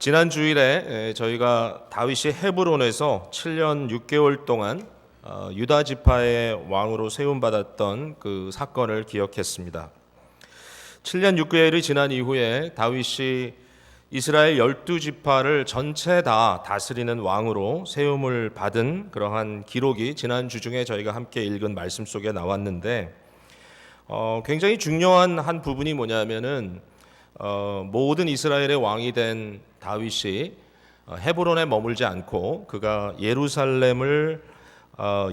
지난 주일에 저희가 다윗이 헤브론에서 7년 6개월 동안 유다 지파의 왕으로 세움받았던 그 사건을 기억했습니다. 7년 6개월이 지난 이후에 다윗이 이스라엘 12지파를 전체 다 다스리는 왕으로 세움을 받은 그러한 기록이 지난 주 중에 저희가 함께 읽은 말씀 속에 나왔는데 굉장히 중요한 한 부분이 뭐냐면은 모든 이스라엘의 왕이 된 다윗이 헤브론에 머물지 않고 그가 예루살렘을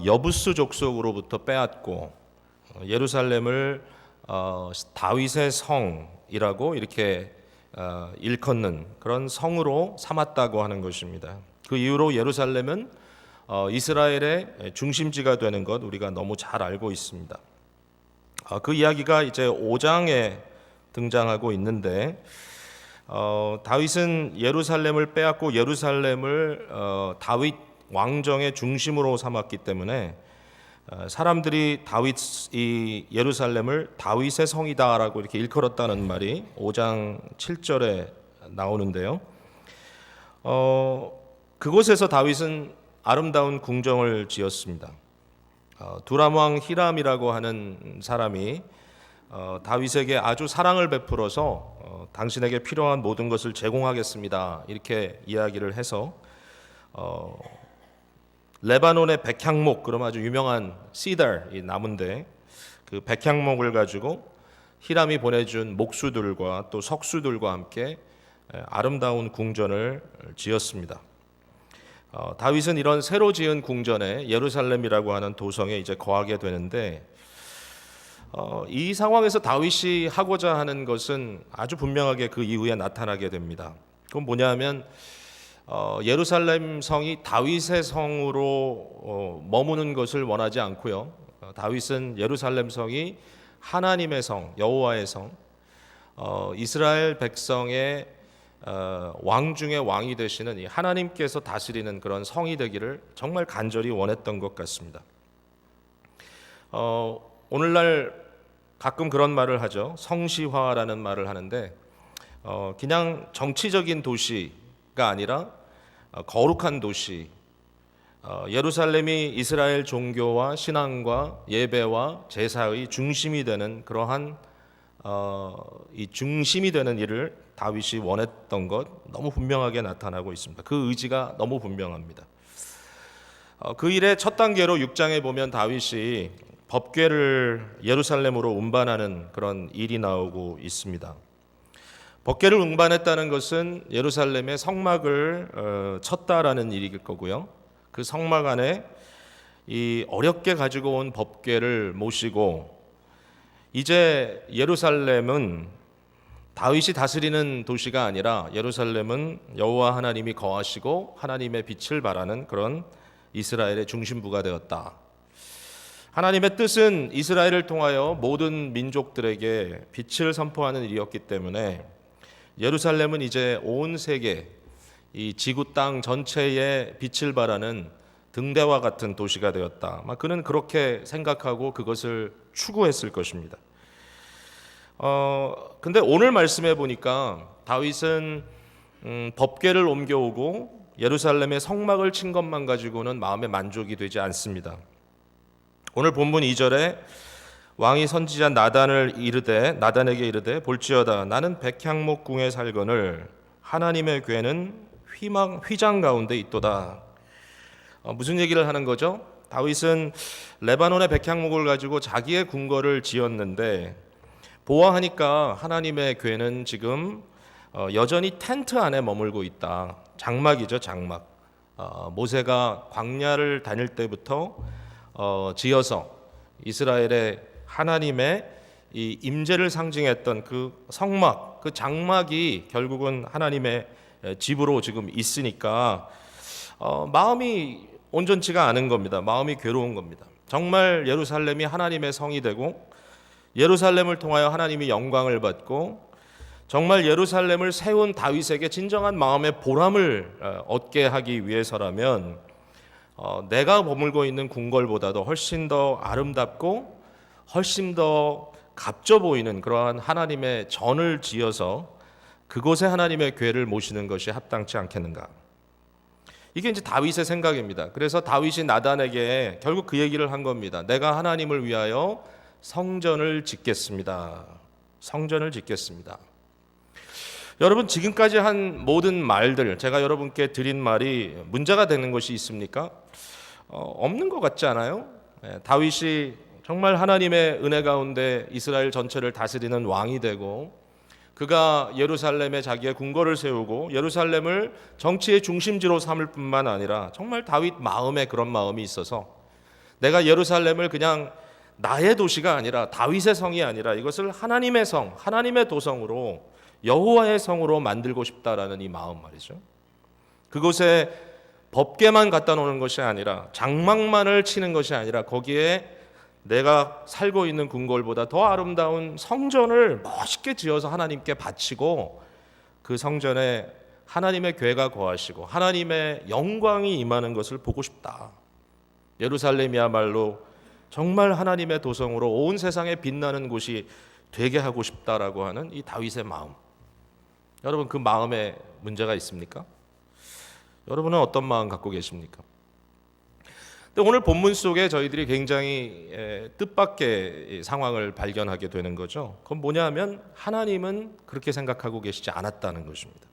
여부스 족속으로부터 빼앗고 예루살렘을 다윗의 성이라고 이렇게 일컫는 그런 성으로 삼았다고 하는 것입니다. 그 이후로 예루살렘은 이스라엘의 중심지가 되는 것 우리가 너무 잘 알고 있습니다. 그 이야기가 이제 5장에 등장하고 있는데 다윗은 예루살렘을 빼앗고 예루살렘을 다윗 왕정의 중심으로 삼았기 때문에 사람들이 이 예루살렘을 다윗의 성이다라고 이렇게 일컬었다는 말이 5장 7절에 나오는데요. 그곳에서 다윗은 아름다운 궁정을 지었습니다. 두람 왕 히람이라고 하는 사람이 다윗에게 아주 사랑을 베풀어서 당신에게 필요한 모든 것을 제공하겠습니다. 이렇게 이야기를 해서 레바논의 백향목, 그럼 아주 유명한 시달 이 나무인데 그 백향목을 가지고 히람이 보내준 목수들과 또 석수들과 함께 아름다운 궁전을 지었습니다. 다윗은 이런 새로 지은 궁전에 예루살렘이라고 하는 도성에 이제 거하게 되는데 이 상황에서 다윗이 하고자 하는 것은 아주 분명하게 그 이후에 나타나게 됩니다. 그건 뭐냐면 예루살렘 성이 다윗의 성으로 머무는 것을 원하지 않고요. 다윗은 예루살렘 성이 하나님의 성, 여호와의 성, 이스라엘 백성의 왕 중에 왕이 되시는 이 하나님께서 다스리는 그런 성이 되기를 정말 간절히 원했던 것 같습니다. 오늘날 가끔 그런 말을 하죠. 성시화라는 말을 하는데 그냥 정치적인 도시가 아니라 거룩한 도시, 예루살렘이 이스라엘 종교와 신앙과 예배와 제사의 중심이 되는 그러한 이 중심이 되는 일을 다윗이 원했던 것 너무 분명하게 나타나고 있습니다. 그 의지가 너무 분명합니다. 그 일의 첫 단계로 6장에 보면 다윗이 법궤를 예루살렘으로 운반하는 그런 일이 나오고 있습니다. 법궤를 운반했다는 것은 예루살렘의 성막을 쳤다라는 일일 거고요. 그 성막 안에 이 어렵게 가지고 온 법궤를 모시고 이제 예루살렘은 다윗이 다스리는 도시가 아니라 예루살렘은 여호와 하나님이 거하시고 하나님의 빛을 발하는 그런 이스라엘의 중심부가 되었다. 하나님의 뜻은 이스라엘을 통하여 모든 민족들에게 빛을 선포하는 일이었기 때문에 예루살렘은 이제 온 세계, 이 지구 땅 전체에 빛을 발하는 등대와 같은 도시가 되었다. 그는 그렇게 생각하고 그것을 추구했을 것입니다. 근데 오늘 말씀해 보니까 다윗은 법궤를 옮겨오고 예루살렘의 성막을 친 것만 가지고는 마음에 만족이 되지 않습니다. 오늘 본문 2절에 왕이 선지자 나단에게 이르되 볼지어다 나는 백향목 궁에 살거늘 하나님의 궤는 휘장 가운데 있도다. 무슨 얘기를 하는 거죠? 다윗은 레바논의 백향목을 가지고 자기의 궁궐을 지었는데 보아하니까 하나님의 궤는 지금 여전히 텐트 안에 머물고 있다. 장막이죠, 장막. 모세가 광야를 다닐 때부터 지어서 이스라엘의 하나님의 이 임재를 상징했던 그 성막, 그 장막이 결국은 하나님의 집으로 지금 있으니까 마음이 온전치가 않은 겁니다. 마음이 괴로운 겁니다. 정말 예루살렘이 하나님의 성이 되고 예루살렘을 통하여 하나님이 영광을 받고 정말 예루살렘을 세운 다윗에게 진정한 마음의 보람을 얻게 하기 위해서라면 내가 머물고 있는 궁궐보다도 훨씬 더 아름답고 훨씬 더 값져 보이는 그러한 하나님의 전을 지어서 그곳에 하나님의 궤를 모시는 것이 합당치 않겠는가? 이게 이제 다윗의 생각입니다. 그래서 다윗이 나단에게 결국 그 얘기를 한 겁니다. 내가 하나님을 위하여 성전을 짓겠습니다. 성전을 짓겠습니다. 여러분, 지금까지 한 모든 말들, 제가 여러분께 드린 말이 문제가 되는 것이 있습니까? 없는 것 같지 않아요? 다윗이 정말 하나님의 은혜 가운데 이스라엘 전체를 다스리는 왕이 되고, 그가 예루살렘에 자기의 궁궐을 세우고 예루살렘을 정치의 중심지로 삼을 뿐만 아니라 정말 다윗 마음에 그런 마음이 있어서 내가 예루살렘을 그냥 나의 도시가 아니라 다윗의 성이 아니라 이것을 하나님의 성, 하나님의 도성으로, 여호와의 성으로 만들고 싶다라는 이 마음 말이죠. 그곳에 법궤만 갖다 놓는 것이 아니라, 장막만을 치는 것이 아니라, 거기에 내가 살고 있는 궁궐보다 더 아름다운 성전을 멋있게 지어서 하나님께 바치고, 그 성전에 하나님의 궤가 거하시고 하나님의 영광이 임하는 것을 보고 싶다. 예루살렘이야말로 정말 하나님의 도성으로 온 세상에 빛나는 곳이 되게 하고 싶다라고 하는 이 다윗의 마음. 여러분, 그 마음에 문제가 있습니까? 여러분은 어떤 마음 갖고 계십니까? 근데 오늘 본문 속에 저희들이 굉장히 뜻밖의 상황을 발견하게 되는 거죠. 그건 뭐냐면 하나님은 그렇게 생각하고 계시지 않았다는 것입니다.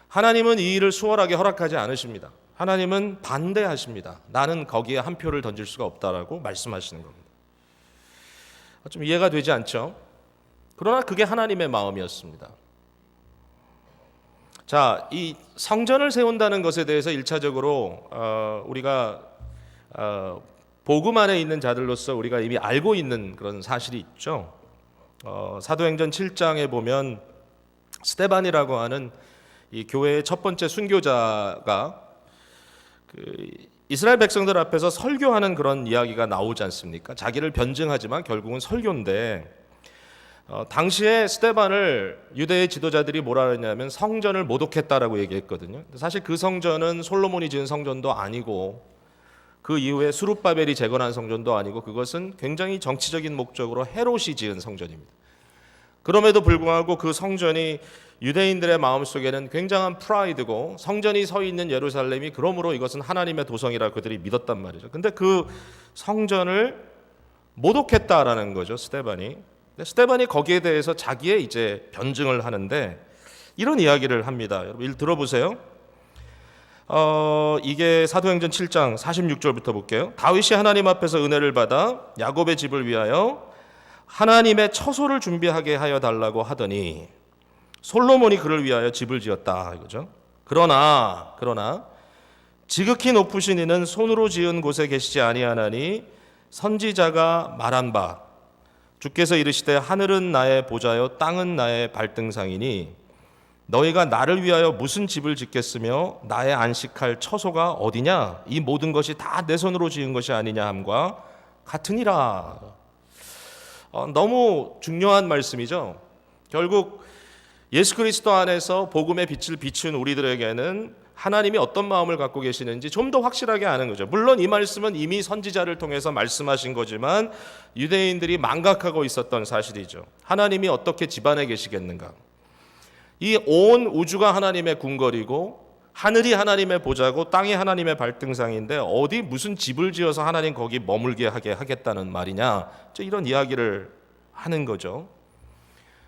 하나님은 이 일을 수월하게 허락하지 않으십니다. 하나님은 반대하십니다. 나는 거기에 한 표를 던질 수가 없다라고 말씀하시는 겁니다. 좀 이해가 되지 않죠? 그러나 그게 하나님의 마음이었습니다. 자, 이 성전을 세운다는 것에 대해서 1차적으로 우리가 복음 안에 있는 자들로서 우리가 이미 알고 있는 그런 사실이 있죠. 사도행전 7장에 보면 스데반이라고 하는 이 교회의 첫 번째 순교자가 그 이스라엘 백성들 앞에서 설교하는 그런 이야기가 나오지 않습니까? 자기를 변증하지만 결국은 설교인데, 당시에 스데반을 유대의 지도자들이 뭐라 그랬냐면 성전을 모독했다라고 얘기했거든요. 사실 그 성전은 솔로몬이 지은 성전도 아니고 그 이후에 수룹바벨이 재건한 성전도 아니고, 그것은 굉장히 정치적인 목적으로 헤롯이 지은 성전입니다. 그럼에도 불구하고 그 성전이 유대인들의 마음속에는 굉장한 프라이드고, 성전이 서 있는 예루살렘이 그러므로 이것은 하나님의 도성이라 그들이 믿었단 말이죠. 근데 그 성전을 모독했다라는 거죠, 스데반이. 스데반이 거기에 대해서 자기의 이제 변증을 하는데 이런 이야기를 합니다. 여러분 들어보세요. 이게 사도행전 7장 46절부터 볼게요. 다윗이 하나님 앞에서 은혜를 받아 야곱의 집을 위하여 하나님의 처소를 준비하게 하여 달라고 하더니 솔로몬이 그를 위하여 집을 지었다 이거죠. 그러나 지극히 높으신 이는 손으로 지은 곳에 계시지 아니하나니 선지자가 말한 바 주께서 이르시되 하늘은 나의 보좌요 땅은 나의 발등상이니 너희가 나를 위하여 무슨 집을 짓겠으며 나의 안식할 처소가 어디냐? 이 모든 것이 다 내 손으로 지은 것이 아니냐 함과 같으니라. 너무 중요한 말씀이죠. 결국 예수 그리스도 안에서 복음의 빛을 비춘 우리들에게는 하나님이 어떤 마음을 갖고 계시는지 좀 더 확실하게 아는 거죠. 물론 이 말씀은 이미 선지자를 통해서 말씀하신 거지만 유대인들이 망각하고 있었던 사실이죠. 하나님이 어떻게 집안에 계시겠는가? 이 온 우주가 하나님의 궁궐이고 하늘이 하나님의 보좌고 땅이 하나님의 발등상인데 어디 무슨 집을 지어서 하나님 거기 머물게 하게 하겠다는 말이냐? 이런 이야기를 하는 거죠.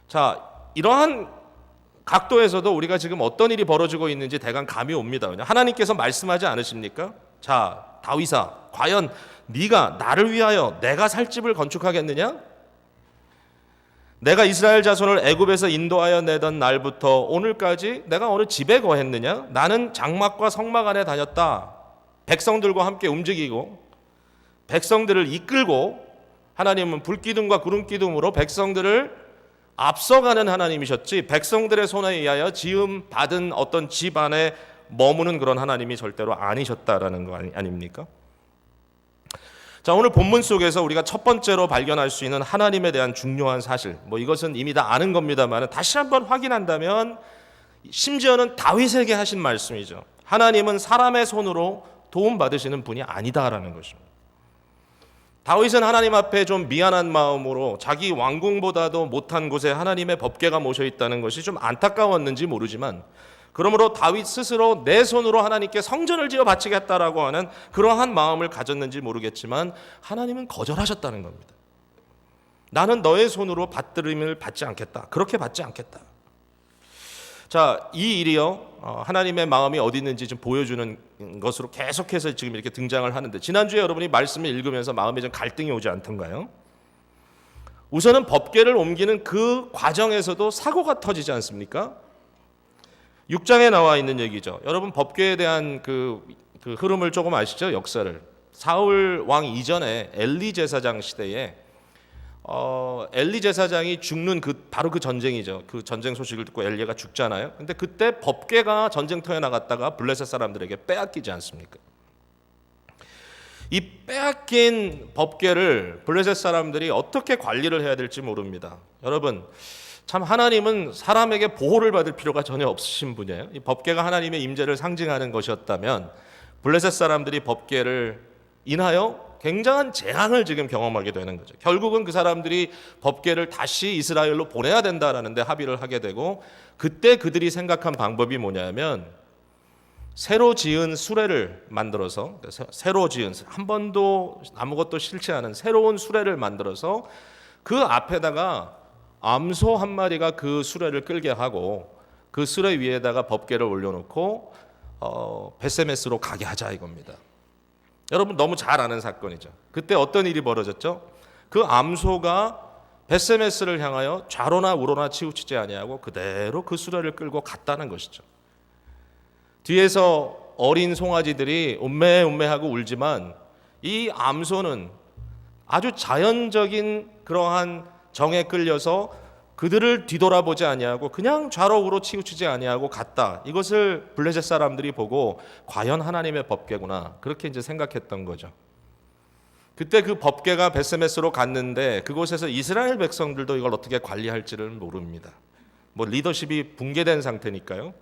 자, 이러한 각도에서도 우리가 지금 어떤 일이 벌어지고 있는지 대강 감이 옵니다. 하나님께서 말씀하지 않으십니까? 자, 다윗아, 과연 네가 나를 위하여 내가 살 집을 건축하겠느냐? 내가 이스라엘 자손을 애굽에서 인도하여 내던 날부터 오늘까지 내가 어느 집에 거했느냐? 나는 장막과 성막 안에 다녔다. 백성들과 함께 움직이고 백성들을 이끌고, 하나님은 불기둥과 구름기둥으로 백성들을 앞서가는 하나님이셨지 백성들의 손에 의하여 지음 받은 어떤 집 안에 머무는 그런 하나님이 절대로 아니셨다라는 거 아닙니까? 자, 오늘 본문 속에서 우리가 첫 번째로 발견할 수 있는 하나님에 대한 중요한 사실, 이것은 이미 다 아는 겁니다만 다시 한번 확인한다면 심지어는 다윗에게 하신 말씀이죠. 하나님은 사람의 손으로 도움 받으시는 분이 아니다라는 것입니다. 다윗은 하나님 앞에 좀 미안한 마음으로 자기 왕궁보다도 못한 곳에 하나님의 법궤가 모셔 있다는 것이 좀 안타까웠는지 모르지만, 그러므로 다윗 스스로 내 손으로 하나님께 성전을 지어 바치겠다라고 하는 그러한 마음을 가졌는지 모르겠지만 하나님은 거절하셨다는 겁니다. 나는 너의 손으로 받들음을 받지 않겠다. 그렇게 받지 않겠다. 자, 이 일이요, 하나님의 마음이 어디 있는지 좀 보여주는 것으로 계속해서 지금 이렇게 등장을 하는데, 지난주에 여러분이 말씀을 읽으면서 마음에 좀 갈등이 오지 않던가요? 우선은 법궤를 옮기는 그 과정에서도 사고가 터지지 않습니까? 6장에 나와 있는 얘기죠. 여러분 법궤에 대한 그 흐름을 조금 아시죠? 역사를. 사울 왕 이전에 엘리 제사장 시대에 엘리 제사장이 죽는 바로 그 전쟁이죠. 그 전쟁 소식을 듣고 엘리야가 죽잖아요. 근데 그때 법궤가 전쟁터에 나갔다가 블레셋 사람들에게 빼앗기지 않습니까? 이 빼앗긴 법궤를 블레셋 사람들이 어떻게 관리를 해야 될지 모릅니다. 여러분, 참 하나님은 사람에게 보호를 받을 필요가 전혀 없으신 분이에요. 이 법궤가 하나님의 임재를 상징하는 것이었다면 블레셋 사람들이 법궤를 인하여 굉장한 재앙을 지금 경험하게 되는 거죠. 결국은 그 사람들이 법궤를 다시 이스라엘로 보내야 된다라는 데 합의를 하게 되고, 그때 그들이 생각한 방법이 뭐냐면 새로 지은 수레를 만들어서, 새로 지은, 한 번도 아무것도 싫지 않은 새로운 수레를 만들어서 그 앞에다가 암소 한 마리가 그 수레를 끌게 하고 그 수레 위에다가 법궤를 올려놓고 베세메스로 가게 하자 이겁니다. 여러분 너무 잘 아는 사건이죠. 그때 어떤 일이 벌어졌죠? 그 암소가 베세메스를 향하여 좌로나 우로나 치우치지 아니하고 그대로 그 수레를 끌고 갔다는 것이죠. 뒤에서 어린 송아지들이 음매음매하고 울지만 이 암소는 아주 자연적인 그러한 정에 끌려서 그들을 뒤돌아보지 아니하고 그냥 좌로 우로 치우치지 아니하고 갔다. 이것을 블레셋 사람들이 보고 과연 하나님의 법궤구나, 그렇게 이제 생각했던 거죠. 그때 그 법궤가 베세메스로 갔는데 그곳에서 이스라엘 백성들도 이걸 어떻게 관리할지를 모릅니다. 뭐 리더십이 붕괴된 상태니까요.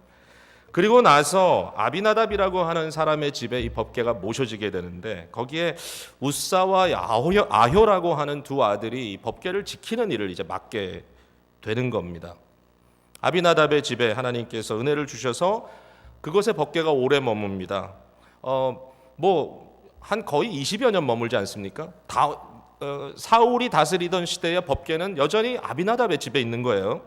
그리고 나서 아비나답이라고 하는 사람의 집에 이 법궤가 모셔지게 되는데, 거기에 우사와 아효라고 하는 두 아들이 이 법궤를 지키는 일을 이제 맡게 되는 겁니다. 아비나답의 집에 하나님께서 은혜를 주셔서 그곳에 법궤가 오래 머뭅니다. 한 거의 20여 년 머물지 않습니까? 사울이 다스리던 시대의 법궤는 여전히 아비나답의 집에 있는 거예요.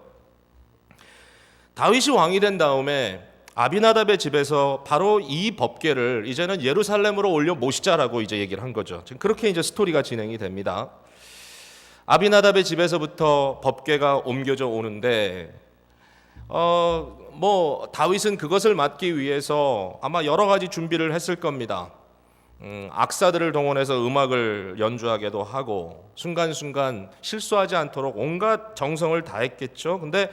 다윗이 왕이 된 다음에 아비나답의 집에서 바로 이 법궤를 이제는 예루살렘으로 올려 모시자라고 이제 얘기를 한 거죠. 지금 그렇게 이제 스토리가 진행이 됩니다. 아비나답의 집에서부터 법궤가 옮겨져 오는데, 다윗은 그것을 맡기 위해서 아마 여러 가지 준비를 했을 겁니다. 악사들을 동원해서 음악을 연주하게도 하고 순간순간 실수하지 않도록 온갖 정성을 다했겠죠. 근데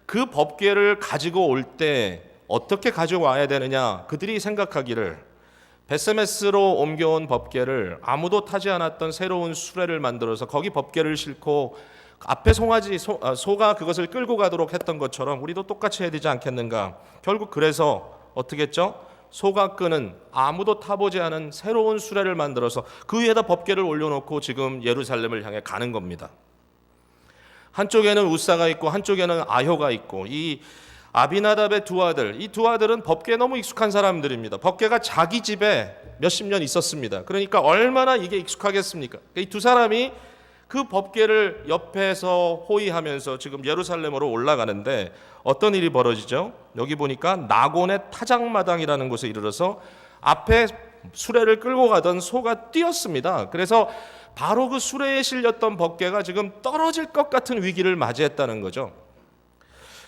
그 법궤를 가지고 올 때 어떻게 가져와야 되느냐, 그들이 생각하기를 베세메스로 옮겨온 법궤를 아무도 타지 않았던 새로운 수레를 만들어서 거기 법궤를 싣고 앞에 소가 그것을 끌고 가도록 했던 것처럼 우리도 똑같이 해야 되지 않겠는가. 결국 그래서 어떻게 했죠? 소가 끄는 아무도 타보지 않은 새로운 수레를 만들어서 그 위에다 법궤를 올려놓고 지금 예루살렘을 향해 가는 겁니다. 한쪽에는 우사가 있고 한쪽에는 아효가 있고, 이 아비나답의 두 아들, 이 두 아들은 법궤에 너무 익숙한 사람들입니다. 법궤가 자기 집에 몇십 년 있었습니다. 그러니까 얼마나 이게 익숙하겠습니까? 이 두 사람이 그 법궤를 옆에서 호위하면서 지금 예루살렘으로 올라가는데 어떤 일이 벌어지죠? 여기 보니까 나곤의 타작마당이라는 곳에 이르러서 앞에 수레를 끌고 가던 소가 뛰었습니다. 그래서 바로 그 수레에 실렸던 법궤가 지금 떨어질 것 같은 위기를 맞이했다는 거죠.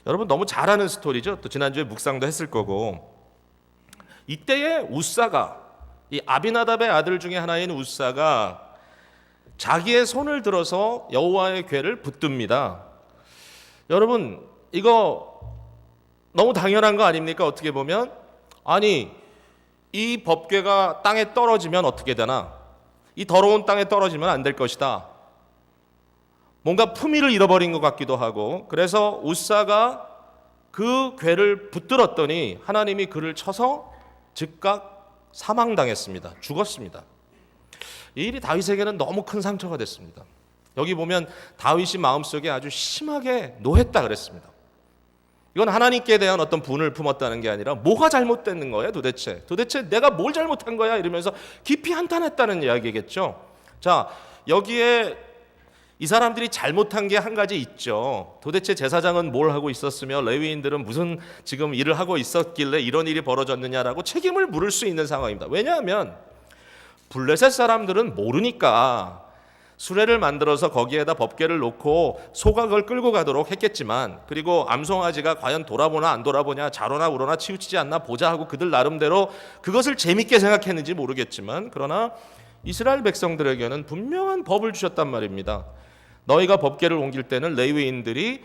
여러분 너무 잘 아는 스토리죠. 또 지난주에 묵상도 했을 거고, 이때에 우사가, 이 아비나답의 아들 중에 하나인 우사가 자기의 손을 들어서 여호와의 궤를 붙듭니다. 여러분 이거 너무 당연한 거 아닙니까? 어떻게 보면, 아니 이 법궤가 땅에 떨어지면 어떻게 되나? 이 더러운 땅에 떨어지면 안 될 것이다. 뭔가 품위를 잃어버린 것 같기도 하고, 그래서 우사가 그 궤를 붙들었더니 하나님이 그를 쳐서 즉각 사망당했습니다. 죽었습니다. 이 일이 다윗에게는 너무 큰 상처가 됐습니다. 여기 보면 다윗이 마음속에 아주 심하게 노했다 그랬습니다. 이건 하나님께 대한 어떤 분을 품었다는 게 아니라 뭐가 잘못됐는 거예요 도대체 내가 뭘 잘못한 거야 이러면서 깊이 한탄했다는 이야기겠죠. 자, 여기에 이 사람들이 잘못한 게 한 가지 있죠. 도대체 제사장은 뭘 하고 있었으며 레위인들은 무슨 지금 일을 하고 있었길래 이런 일이 벌어졌느냐라고 책임을 물을 수 있는 상황입니다. 왜냐하면 블레셋 사람들은 모르니까 수레를 만들어서 거기에다 법궤를 놓고 소각을 끌고 가도록 했겠지만, 그리고 암송아지가 과연 돌아보나 안 돌아보냐, 자로나 우로나 치우치지 않나 보자 하고 그들 나름대로 그것을 재밌게 생각했는지 모르겠지만, 그러나 이스라엘 백성들에게는 분명한 법을 주셨단 말입니다. 너희가 법궤를 옮길 때는 레위인들이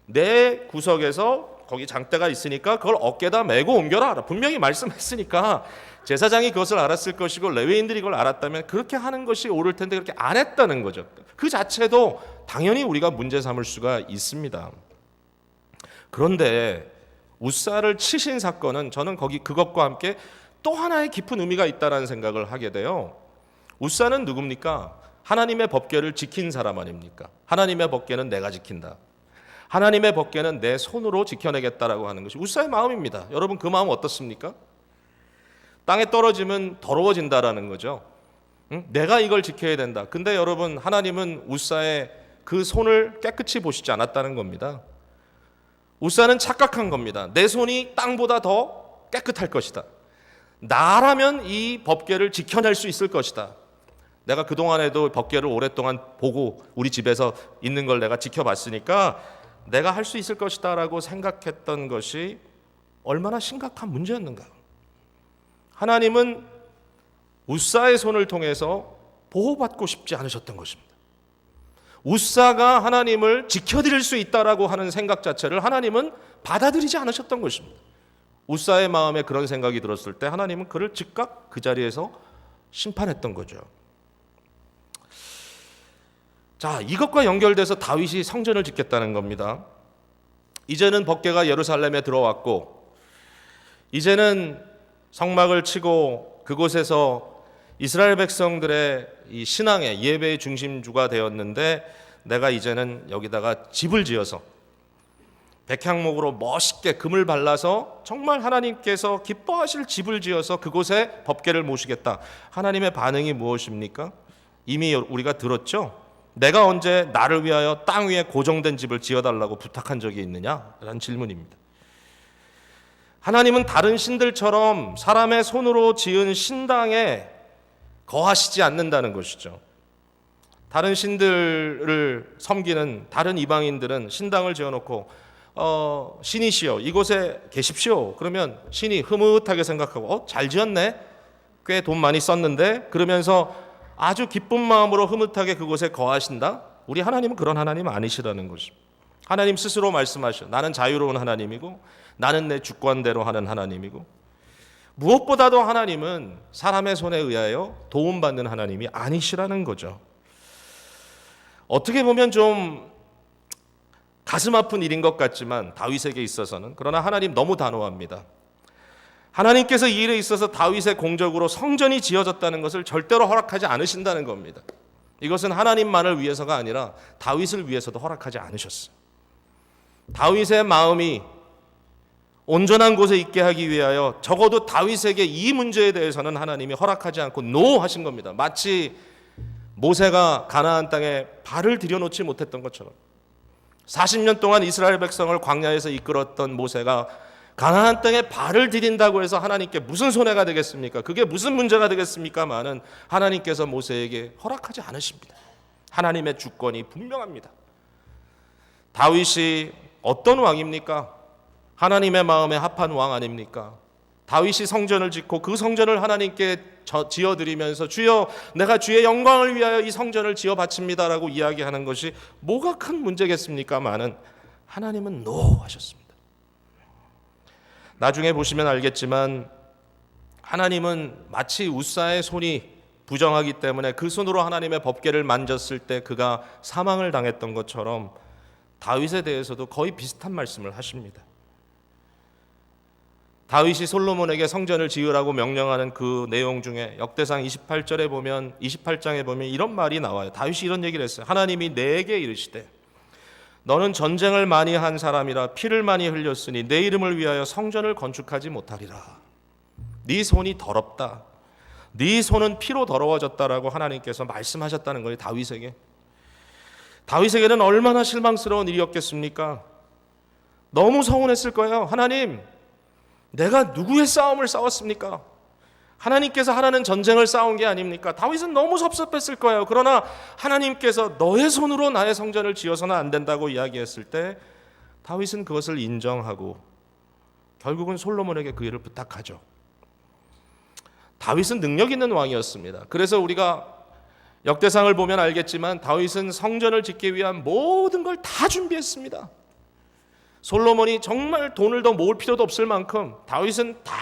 내 구석에서 거기 장대가 있으니까 그걸 어깨다 메고 옮겨라, 분명히 말씀했으니까 제사장이 그것을 알았을 것이고 레위인들이 그걸 알았다면 그렇게 하는 것이 옳을 텐데 그렇게 안 했다는 거죠. 그 자체도 당연히 우리가 문제 삼을 수가 있습니다. 그런데 우사를 치신 사건은 저는 그것과 함께 또 하나의 깊은 의미가 있다는 생각을 하게 돼요. 우사는 누굽니까? 하나님의 법궤를 지킨 사람 아닙니까? 하나님의 법궤는 내가 지킨다. 하나님의 법궤는 내 손으로 지켜내겠다라고 하는 것이 우사의 마음입니다. 여러분, 그 마음 어떻습니까? 땅에 떨어지면 더러워진다라는 거죠. 내가 이걸 지켜야 된다. 근데 여러분, 하나님은 우사의 그 손을 깨끗이 보시지 않았다는 겁니다. 우사는 착각한 겁니다. 내 손이 땅보다 더 깨끗할 것이다. 나라면 이 법궤를 지켜낼 수 있을 것이다. 내가 그동안에도 법궤를 오랫동안 보고 우리 집에서 있는 걸 내가 지켜봤으니까 내가 할 수 있을 것이다 라고 생각했던 것이 얼마나 심각한 문제였는가. 하나님은 우사의 손을 통해서 보호받고 싶지 않으셨던 것입니다. 우사가 하나님을 지켜드릴 수 있다라고 하는 생각 자체를 하나님은 받아들이지 않으셨던 것입니다. 우사의 마음에 그런 생각이 들었을 때 하나님은 그를 즉각 그 자리에서 심판했던 거죠. 자, 이것과 연결돼서 다윗이 성전을 짓겠다는 겁니다. 이제는 법궤가 예루살렘에 들어왔고, 이제는 성막을 치고 그곳에서 이스라엘 백성들의 이 신앙의 예배의 중심주가 되었는데, 내가 이제는 여기다가 집을 지어서 백향목으로 멋있게 금을 발라서 정말 하나님께서 기뻐하실 집을 지어서 그곳에 법궤를 모시겠다. 하나님의 반응이 무엇입니까? 이미 우리가 들었죠. 내가 언제 나를 위하여 땅 위에 고정된 집을 지어달라고 부탁한 적이 있느냐? 라는 질문입니다. 하나님은 다른 신들처럼 사람의 손으로 지은 신당에 거하시지 않는다는 것이죠. 다른 신들을 섬기는 다른 이방인들은 신당을 지어놓고 신이시여 이곳에 계십시오. 그러면 신이 흐뭇하게 생각하고 잘 지었네? 꽤 돈 많이 썼는데? 그러면서 아주 기쁜 마음으로 흐뭇하게 그곳에 거하신다? 우리 하나님은 그런 하나님 아니시라는 것입니다. 하나님 스스로 말씀하셔. 나는 자유로운 하나님이고 나는 내 주권대로 하는 하나님이고, 무엇보다도 하나님은 사람의 손에 의하여 도움받는 하나님이 아니시라는 거죠. 어떻게 보면 좀 가슴 아픈 일인 것 같지만 다윗에게 있어서는, 그러나 하나님 너무 단호합니다. 하나님께서 이 일에 있어서 다윗의 공적으로 성전이 지어졌다는 것을 절대로 허락하지 않으신다는 겁니다. 이것은 하나님만을 위해서가 아니라 다윗을 위해서도 허락하지 않으셨어요. 다윗의 마음이 온전한 곳에 있게 하기 위하여 적어도 다윗에게 이 문제에 대해서는 하나님이 허락하지 않고 노 하신 겁니다. 마치 모세가 가나안 땅에 발을 들여놓지 못했던 것처럼 40년 동안 이스라엘 백성을 광야에서 이끌었던 모세가 가나안 땅에 발을 디딘다고 해서 하나님께 무슨 손해가 되겠습니까? 그게 무슨 문제가 되겠습니까만은 하나님께서 모세에게 허락하지 않으십니다. 하나님의 주권이 분명합니다. 다윗이 어떤 왕입니까? 하나님의 마음에 합한 왕 아닙니까? 다윗이 성전을 짓고 그 성전을 하나님께 지어드리면서 주여 내가 주의 영광을 위하여 이 성전을 지어 바칩니다라고 이야기하는 것이 뭐가 큰 문제겠습니까만은 하나님은 노 하셨습니다. 나중에 보시면 알겠지만 하나님은 마치 우사의 손이 부정하기 때문에 그 손으로 하나님의 법궤를 만졌을 때 그가 사망을 당했던 것처럼 다윗에 대해서도 거의 비슷한 말씀을 하십니다. 다윗이 솔로몬에게 성전을 지으라고 명령하는 그 내용 중에 역대상 28장에 보면 이런 말이 나와요. 다윗이 이런 얘기를 했어요. 하나님이 내게 이르시되 너는 전쟁을 많이 한 사람이라 피를 많이 흘렸으니 내 이름을 위하여 성전을 건축하지 못하리라. 네 손이 더럽다. 네 손은 피로 더러워졌다라고 하나님께서 말씀하셨다는 거예요. 다윗에게. 다윗에게는 얼마나 실망스러운 일이었겠습니까? 너무 서운했을 거예요. 하나님, 내가 누구의 싸움을 싸웠습니까? 하나님께서 하라는 전쟁을 싸운 게 아닙니까? 다윗은 너무 섭섭했을 거예요. 그러나 하나님께서 너의 손으로 나의 성전을 지어서는 안 된다고 이야기했을 때 다윗은 그것을 인정하고 결국은 솔로몬에게 그 일을 부탁하죠. 다윗은 능력 있는 왕이었습니다. 그래서 우리가 역대상을 보면 알겠지만 다윗은 성전을 짓기 위한 모든 걸 다 준비했습니다. 솔로몬이 정말 돈을 더 모을 필요도 없을 만큼 다윗은 다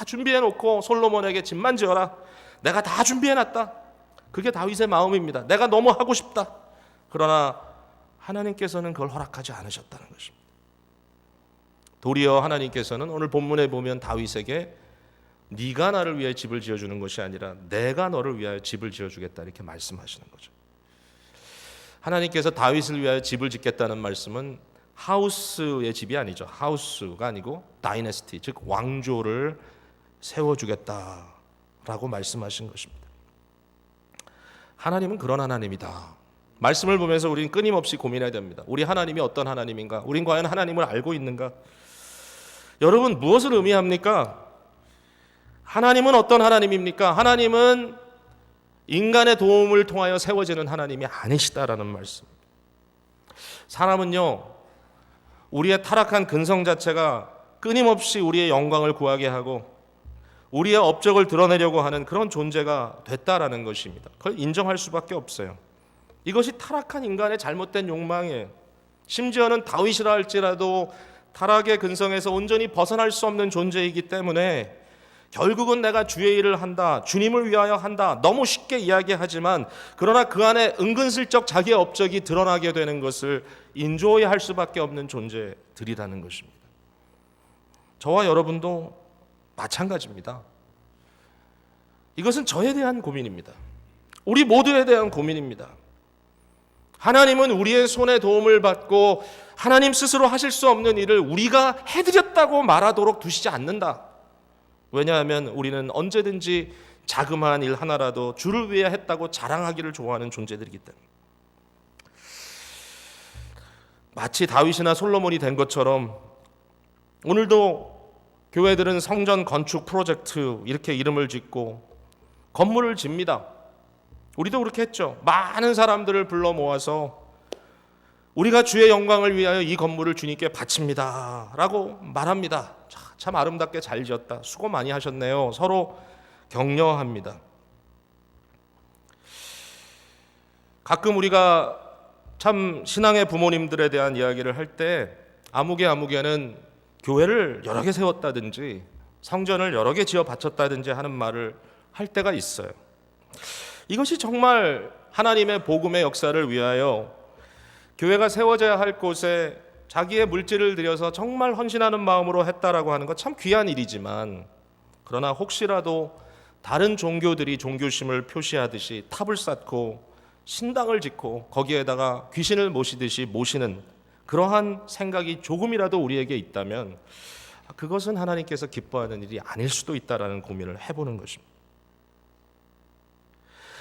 준비해놓고 솔로몬에게 집만 지어라. 내가 다 준비해놨다. 그게 다윗의 마음입니다. 내가 너무 하고 싶다. 그러나 하나님께서는 그걸 허락하지 않으셨다는 것입니다. 도리어 하나님께서는 오늘 본문에 보면 다윗에게 네가 나를 위해 집을 지어주는 것이 아니라 내가 너를 위하여 집을 지어주겠다 이렇게 말씀하시는 거죠. 하나님께서 다윗을 위하여 집을 짓겠다는 말씀은 하우스의 집이 아니죠. 하우스가 아니고 다이내스티, 즉 왕조를 세워주겠다라고 말씀하신 것입니다. 하나님은 그런 하나님이다. 말씀을 보면서 우리는 끊임없이 고민해야 됩니다. 우리 하나님이 어떤 하나님인가? 우린 과연 하나님을 알고 있는가? 여러분, 무엇을 의미합니까? 하나님은 어떤 하나님입니까? 하나님은 인간의 도움을 통하여 세워지는 하나님이 아니시다라는 말씀. 사람은요, 우리의 타락한 근성 자체가 끊임없이 우리의 영광을 구하게 하고 우리의 업적을 드러내려고 하는 그런 존재가 됐다라는 것입니다. 그걸 인정할 수밖에 없어요. 이것이 타락한 인간의 잘못된 욕망이에요. 심지어는 다윗이라 할지라도 타락의 근성에서 온전히 벗어날 수 없는 존재이기 때문에 결국은 내가 주의 일을 한다, 주님을 위하여 한다, 너무 쉽게 이야기하지만 그러나 그 안에 은근슬쩍 자기의 업적이 드러나게 되는 것을 인조해야 할 수밖에 없는 존재들이라는 것입니다. 저와 여러분도 마찬가지입니다. 이것은 저에 대한 고민입니다. 우리 모두에 대한 고민입니다. 하나님은 우리의 손에 도움을 받고 하나님 스스로 하실 수 없는 일을 우리가 해드렸다고 말하도록 두시지 않는다. 왜냐하면 우리는 언제든지 자그마한 일 하나라도 주를 위해 했다고 자랑하기를 좋아하는 존재들이기 때문에 마치 다윗이나 솔로몬이 된 것처럼 오늘도 교회들은 성전 건축 프로젝트 이렇게 이름을 짓고 건물을 집니다. 우리도 그렇게 했죠. 많은 사람들을 불러 모아서 우리가 주의 영광을 위하여 이 건물을 주님께 바칩니다 라고 말합니다. 참 아름답게 잘 지었다. 수고 많이 하셨네요. 서로 격려합니다. 가끔 우리가 참 신앙의 부모님들에 대한 이야기를 할 때 아무개는 교회를 여러 개 세웠다든지 성전을 여러 개 지어 바쳤다든지 하는 말을 할 때가 있어요. 이것이 정말 하나님의 복음의 역사를 위하여 교회가 세워져야 할 곳에 자기의 물질을 들여서 정말 헌신하는 마음으로 했다라고 하는 것 참 귀한 일이지만 그러나 혹시라도 다른 종교들이 종교심을 표시하듯이 탑을 쌓고 신당을 짓고 거기에다가 귀신을 모시듯이 모시는 그러한 생각이 조금이라도 우리에게 있다면 그것은 하나님께서 기뻐하는 일이 아닐 수도 있다라는 고민을 해보는 것입니다.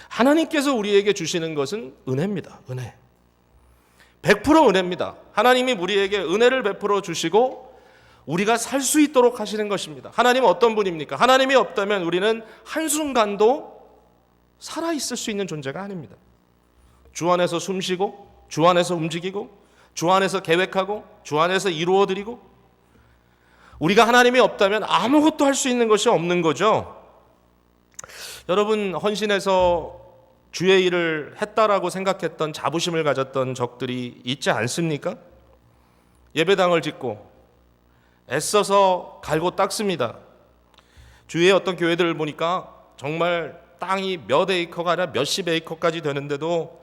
하나님께서 우리에게 주시는 것은 은혜입니다. 은혜. 100% 은혜입니다. 하나님이 우리에게 은혜를 베풀어 주시고 우리가 살 수 있도록 하시는 것입니다. 하나님은 어떤 분입니까? 하나님이 없다면 우리는 한순간도 살아있을 수 있는 존재가 아닙니다. 주 안에서 숨쉬고 주 안에서 움직이고 주 안에서 계획하고 주 안에서 이루어드리고 우리가 하나님이 없다면 아무것도 할 수 있는 것이 없는 거죠. 여러분, 헌신해서 주의 일을 했다라고 생각했던 자부심을 가졌던 적들이 있지 않습니까? 예배당을 짓고 애써서 갈고 닦습니다. 주위의 어떤 교회들을 보니까 정말 땅이 몇 에이커가 아니라 몇십 에이커까지 되는데도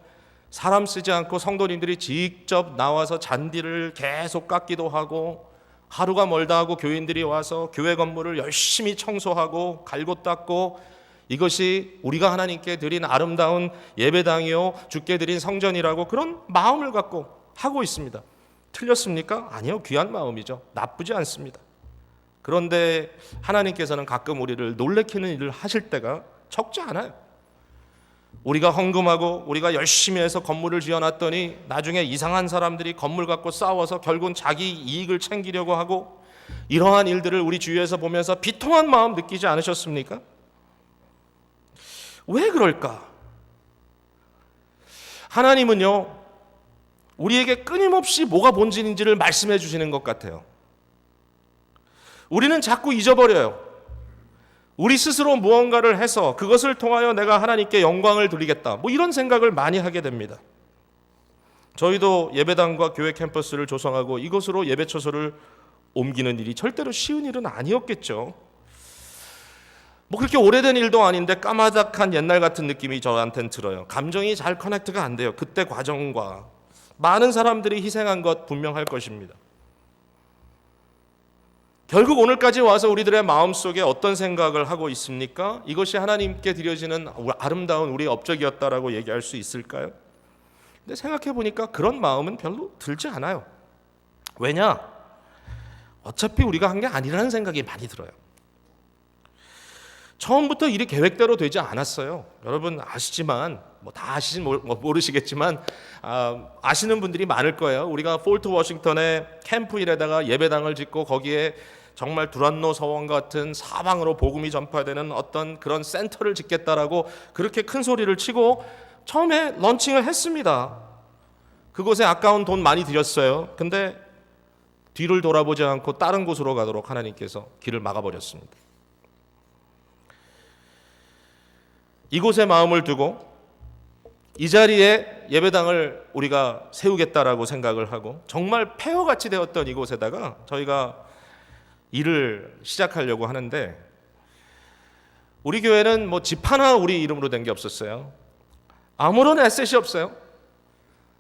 사람 쓰지 않고 성도님들이 직접 나와서 잔디를 계속 깎기도 하고 하루가 멀다 하고 교인들이 와서 교회 건물을 열심히 청소하고 갈고 닦고 이것이 우리가 하나님께 드린 아름다운 예배당이요 주께 드린 성전이라고 그런 마음을 갖고 하고 있습니다. 틀렸습니까? 아니요, 귀한 마음이죠. 나쁘지 않습니다. 그런데 하나님께서는 가끔 우리를 놀래키는 일을 하실 때가 적지 않아요. 우리가 헌금하고 우리가 열심히 해서 건물을 지어놨더니 나중에 이상한 사람들이 건물 갖고 싸워서 결국은 자기 이익을 챙기려고 하고, 이러한 일들을 우리 주위에서 보면서 비통한 마음 느끼지 않으셨습니까? 왜 그럴까? 하나님은요, 우리에게 끊임없이 뭐가 본질인지를 말씀해 주시는 것 같아요. 우리는 자꾸 잊어버려요. 우리 스스로 무언가를 해서 그것을 통하여 내가 하나님께 영광을 돌리겠다, 뭐 이런 생각을 많이 하게 됩니다. 저희도 예배당과 교회 캠퍼스를 조성하고 이것으로 예배처소를 옮기는 일이 절대로 쉬운 일은 아니었겠죠. 뭐 그렇게 오래된 일도 아닌데 까마득한 옛날 같은 느낌이 저한테는 들어요. 감정이 잘 커넥트가 안 돼요. 그때 과정과 많은 사람들이 희생한 것 분명할 것입니다. 결국 오늘까지 와서 우리들의 마음속에 어떤 생각을 하고 있습니까? 이것이 하나님께 드려지는 아름다운 우리의 업적이었다라고 얘기할 수 있을까요? 근데 생각해 보니까 그런 마음은 별로 들지 않아요. 왜냐? 어차피 우리가 한 게 아니라는 생각이 많이 들어요. 처음부터 일이 계획대로 되지 않았어요. 여러분 아시지만, 뭐 다 아시진 모르시겠지만 아시는 분들이 많을 거예요. 우리가 폴트 워싱턴에 캠프힐에다가 예배당을 짓고 거기에 정말 두란노 서원 같은 사방으로 복음이 전파되는 어떤 그런 센터를 짓겠다라고 그렇게 큰 소리를 치고 처음에 런칭을 했습니다. 그곳에 아까운 돈 많이 들였어요. 근데 뒤를 돌아보지 않고 다른 곳으로 가도록 하나님께서 길을 막아버렸습니다. 이곳에 마음을 두고 이 자리에 예배당을 우리가 세우겠다라고 생각을 하고 정말 폐허같이 되었던 이곳에다가 저희가 일을 시작하려고 하는데, 우리 교회는 뭐 집 하나 우리 이름으로 된 게 없었어요. 아무런 에셋이 없어요.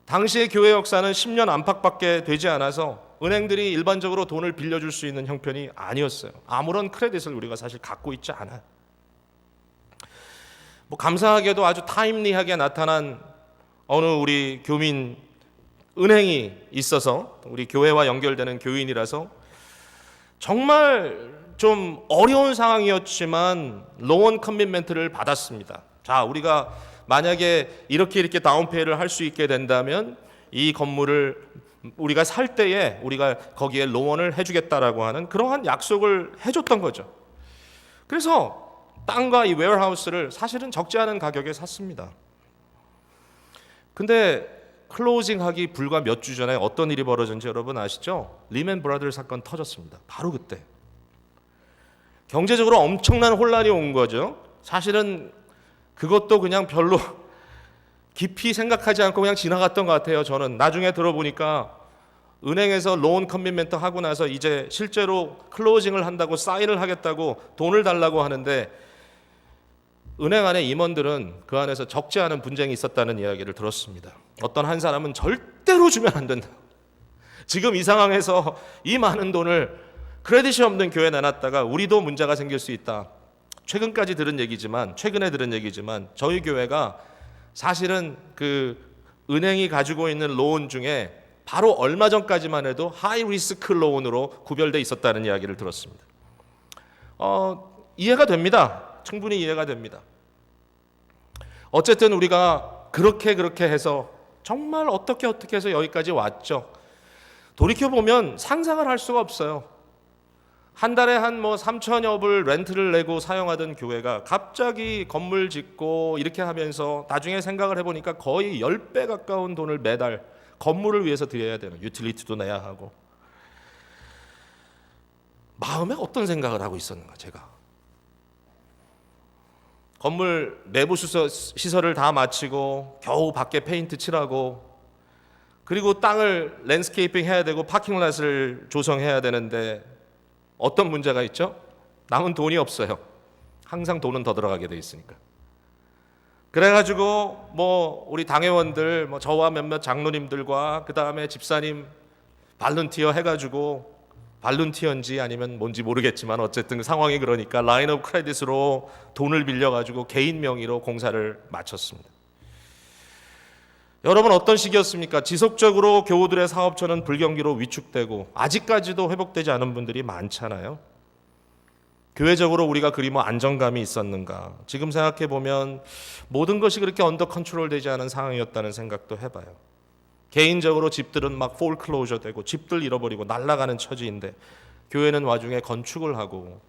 당시의 교회 역사는 10년 안팎밖에 되지 않아서 은행들이 일반적으로 돈을 빌려줄 수 있는 형편이 아니었어요. 아무런 크레딧을 우리가 사실 갖고 있지 않아요. 뭐 감사하게도 아주 타임리하게 나타난 어느 우리 교민 은행이 있어서 우리 교회와 연결되는 교인이라서 정말 좀 어려운 상황이었지만 로원 커밋멘트를 받았습니다. 자, 우리가 만약에 이렇게 다운페이를 할 수 있게 된다면 이 건물을 우리가 살 때에 우리가 거기에 로원을 해주겠다라고 하는 그러한 약속을 해줬던 거죠. 그래서 땅과 이 웨어하우스를 사실은 적지 않은 가격에 샀습니다. 근데 클로징하기 불과 몇 주 전에 어떤 일이 벌어졌는지 여러분 아시죠? 리멘 브라더스 사건 터졌습니다. 바로 그때. 경제적으로 엄청난 혼란이 온 거죠. 사실은 그것도 그냥 별로 깊이 생각하지 않고 그냥 지나갔던 것 같아요. 저는 나중에 들어보니까 은행에서 로운 커밋멘트 하고 나서 이제 실제로 클로징을 한다고 사인을 하겠다고 돈을 달라고 하는데 은행 안에 임원들은 그 안에서 적지 않은 분쟁이 있었다는 이야기를 들었습니다. 어떤 한 사람은 절대로 주면 안 된다. 지금 이 상황에서 이 많은 돈을 크레딧이 없는 교회에 내놨다가 우리도 문제가 생길 수 있다. 최근에 들은 얘기지만 저희 교회가 사실은 그 은행이 가지고 있는 로운 중에 바로 얼마 전까지만 해도 하이 리스크 로운으로 구별돼 있었다는 이야기를 들었습니다. 이해가 됩니다. 충분히 이해가 됩니다. 어쨌든 우리가 그렇게 해서 정말 어떻게 해서 여기까지 왔죠. 돌이켜보면 상상을 할 수가 없어요. 한 달에 한 3천여 불 렌트를 내고 사용하던 교회가 갑자기 건물 짓고 이렇게 하면서 나중에 생각을 해보니까 거의 10배 가까운 돈을 매달 건물을 위해서 드려야 되는, 유틸리티도 내야 하고. 마음에 어떤 생각을 하고 있었는가 제가. 건물 내부 시설을 다 마치고 겨우 밖에 페인트 칠하고 그리고 땅을 랜드스케이핑 해야 되고 파킹랏을 조성해야 되는데 어떤 문제가 있죠? 남은 돈이 없어요. 항상 돈은 더 들어가게 돼 있으니까. 그래가지고 우리 당회원들 저와 몇몇 장로님들과 그 다음에 집사님 발런티어 해가지고 발룬티어인지 아니면 뭔지 모르겠지만 어쨌든 상황이 그러니까 라인 오브 크레딧으로 돈을 빌려가지고 개인 명의로 공사를 마쳤습니다. 여러분 어떤 시기였습니까? 지속적으로 교우들의 사업처는 불경기로 위축되고 아직까지도 회복되지 않은 분들이 많잖아요. 교회적으로 우리가 그리 안정감이 있었는가? 지금 생각해 보면 모든 것이 그렇게 언더 컨트롤 되지 않은 상황이었다는 생각도 해봐요. 개인적으로 집들은 막 폴클로저 되고 집들 잃어버리고 날아가는 처지인데 교회는 와중에 건축을 하고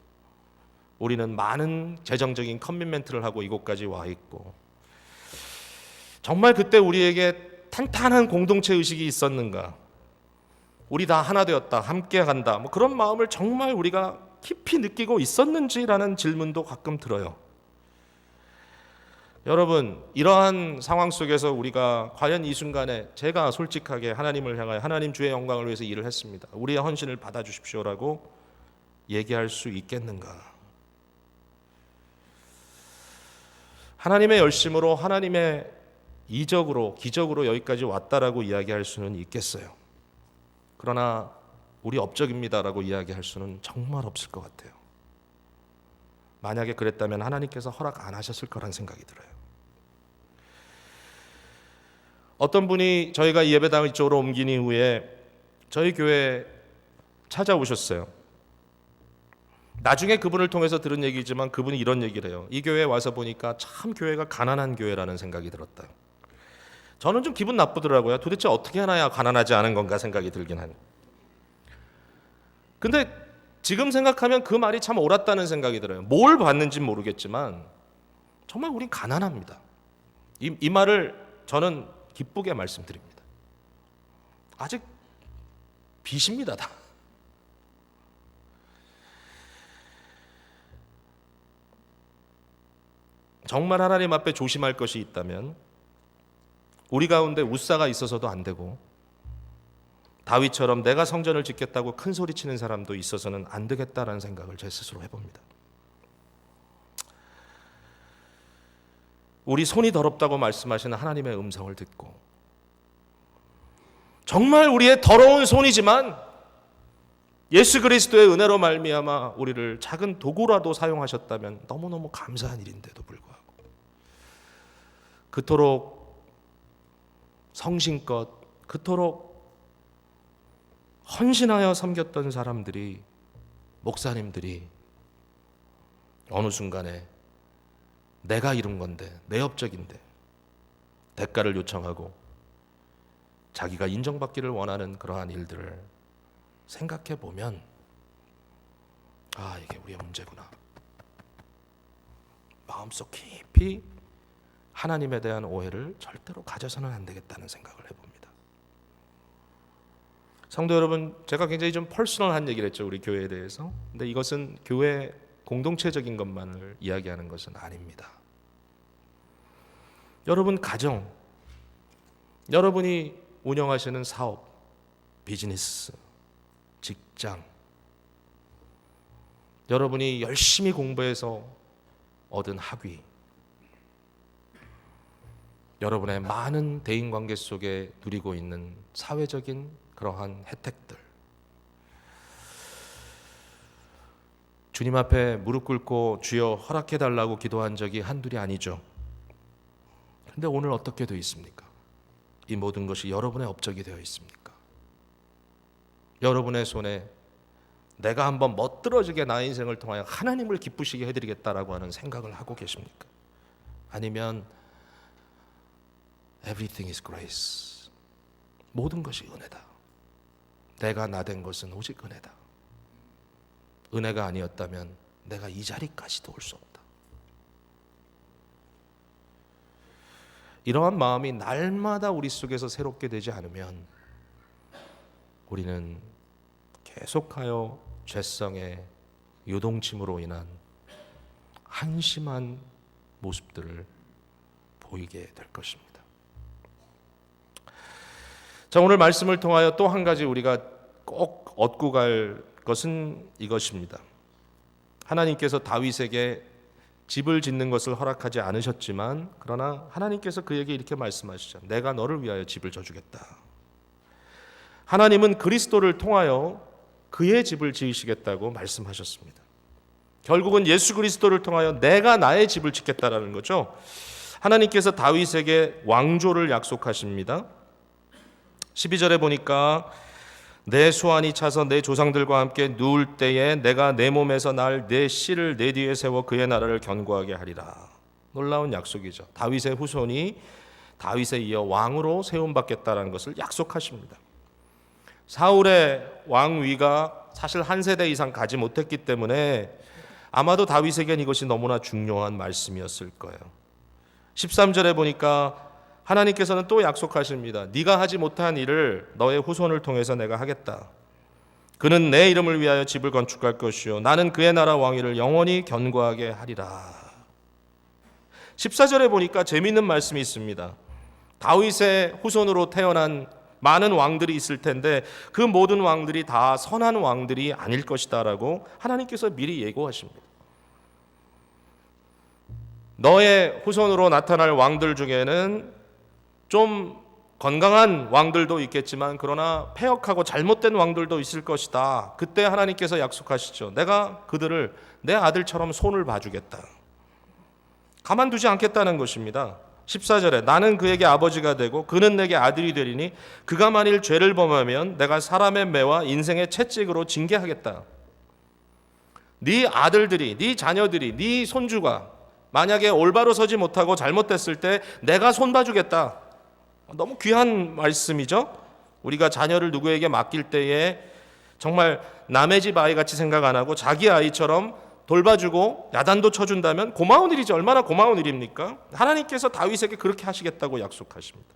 우리는 많은 재정적인 커미트먼트를 하고 이곳까지 와 있고, 정말 그때 우리에게 탄탄한 공동체 의식이 있었는가? 우리 다 하나 되었다, 함께 간다, 그런 마음을 정말 우리가 깊이 느끼고 있었는지라는 질문도 가끔 들어요. 여러분, 이러한 상황 속에서 우리가 과연 이 순간에 제가 솔직하게 하나님을 향하여 하나님 주의 영광을 위해서 일을 했습니다, 우리의 헌신을 받아주십시오라고 얘기할 수 있겠는가? 하나님의 열심으로 하나님의 이적으로 기적으로 여기까지 왔다라고 이야기할 수는 있겠어요. 그러나 우리 업적입니다라고 이야기할 수는 정말 없을 것 같아요. 만약에 그랬다면 하나님께서 허락 안 하셨을 거란 생각이 들어요. 어떤 분이 저희가 이 예배당을 이쪽으로 옮긴 이후에 저희 교회에 찾아오셨어요. 나중에 그분을 통해서 들은 얘기지만 그분이 이런 얘기를 해요. 이 교회에 와서 보니까 참 교회가 가난한 교회라는 생각이 들었다. 저는 좀 기분 나쁘더라고요. 도대체 어떻게 하나야 가난하지 않은 건가 생각이 들긴 하네. 근데 지금 생각하면 그 말이 참 옳았다는 생각이 들어요. 뭘 봤는지는 모르겠지만 정말 우린 가난합니다. 이 말을 저는 기쁘게 말씀드립니다. 아직 빚입니다, 다. 정말 하나님 앞에 조심할 것이 있다면 우리 가운데 웃사가 있어서도 안 되고 다윗처럼 내가 성전을 짓겠다고 큰 소리 치는 사람도 있어서는 안 되겠다라는 생각을 제 스스로 해봅니다. 우리 손이 더럽다고 말씀하시는 하나님의 음성을 듣고 정말 우리의 더러운 손이지만 예수 그리스도의 은혜로 말미암아 우리를 작은 도구라도 사용하셨다면 너무너무 감사한 일인데도 불구하고 그토록 성심껏 그토록 헌신하여 섬겼던 사람들이, 목사님들이 어느 순간에 내가 이룬 건데, 내 업적인데 대가를 요청하고 자기가 인정받기를 원하는 그러한 일들을 생각해 보면 이게 우리의 문제구나. 마음속 깊이 하나님에 대한 오해를 절대로 가져서는 안 되겠다는 생각을 해봅니다. 성도 여러분, 제가 굉장히 좀 퍼스널한 얘기를 했죠, 우리 교회에 대해서. 근데 이것은 교회 공동체적인 것만을 이야기하는 것은 아닙니다. 여러분 가정, 여러분이 운영하시는 사업, 비즈니스, 직장, 여러분이 열심히 공부해서 얻은 학위, 여러분의 많은 대인관계 속에 누리고 있는 사회적인 그러한 혜택들, 주님 앞에 무릎 꿇고 주여 허락해달라고 기도한 적이 한둘이 아니죠. 근데 오늘 어떻게 되어 있습니까? 이 모든 것이 여러분의 업적이 되어 있습니까? 여러분의 손에 내가 한번 멋들어지게 나의 인생을 통하여 하나님을 기쁘시게 해드리겠다라고 하는 생각을 하고 계십니까? 아니면 Everything is grace, 모든 것이 은혜다, 내가 나 된 것은 오직 은혜다, 은혜가 아니었다면 내가 이 자리까지도 올 수 없다, 이러한 마음이 날마다 우리 속에서 새롭게 되지 않으면 우리는 계속하여 죄성의 요동침으로 인한 한심한 모습들을 보이게 될 것입니다. 자, 오늘 말씀을 통하여 또 한 가지 우리가 꼭 얻고 갈 것은 이것입니다. 하나님께서 다윗에게 집을 짓는 것을 허락하지 않으셨지만 그러나 하나님께서 그에게 이렇게 말씀하시죠. 내가 너를 위하여 집을 져주겠다. 하나님은 그리스도를 통하여 그의 집을 지으시겠다고 말씀하셨습니다. 결국은 예수 그리스도를 통하여 내가 나의 집을 짓겠다라는 거죠. 하나님께서 다윗에게 왕조를 약속하십니다. 12절에 보니까 내 수완이 차서 내 조상들과 함께 누울 때에 내가 내 몸에서 날 내 씨를 내 뒤에 세워 그의 나라를 견고하게 하리라. 놀라운 약속이죠. 다윗의 후손이 다윗에 이어 왕으로 세움받겠다라는 것을 약속하십니다. 사울의 왕위가 사실 한 세대 이상 가지 못했기 때문에 아마도 다윗에겐 이것이 너무나 중요한 말씀이었을 거예요. 13절에 보니까 하나님께서는 또 약속하십니다. 네가 하지 못한 일을 너의 후손을 통해서 내가 하겠다. 그는 내 이름을 위하여 집을 건축할 것이요 나는 그의 나라 왕위를 영원히 견고하게 하리라. 14절에 보니까 재미있는 말씀이 있습니다. 다윗의 후손으로 태어난 많은 왕들이 있을 텐데 그 모든 왕들이 다 선한 왕들이 아닐 것이다 라고 하나님께서 미리 예고하십니다. 너의 후손으로 나타날 왕들 중에는 좀 건강한 왕들도 있겠지만 그러나 패역하고 잘못된 왕들도 있을 것이다. 그때 하나님께서 약속하시죠. 내가 그들을 내 아들처럼 손을 봐주겠다. 가만두지 않겠다는 것입니다. 14절에 나는 그에게 아버지가 되고 그는 내게 아들이 되리니 그가 만일 죄를 범하면 내가 사람의 매와 인생의 채찍으로 징계하겠다. 네 아들들이, 네 자녀들이, 네 손주가 만약에 올바로 서지 못하고 잘못됐을 때 내가 손봐주겠다. 너무 귀한 말씀이죠. 우리가 자녀를 누구에게 맡길 때에 정말 남의 집 아이 같이 생각 안 하고 자기 아이처럼 돌봐주고 야단도 쳐준다면 고마운 일이죠. 얼마나 고마운 일입니까? 하나님께서 다윗에게 그렇게 하시겠다고 약속하십니다.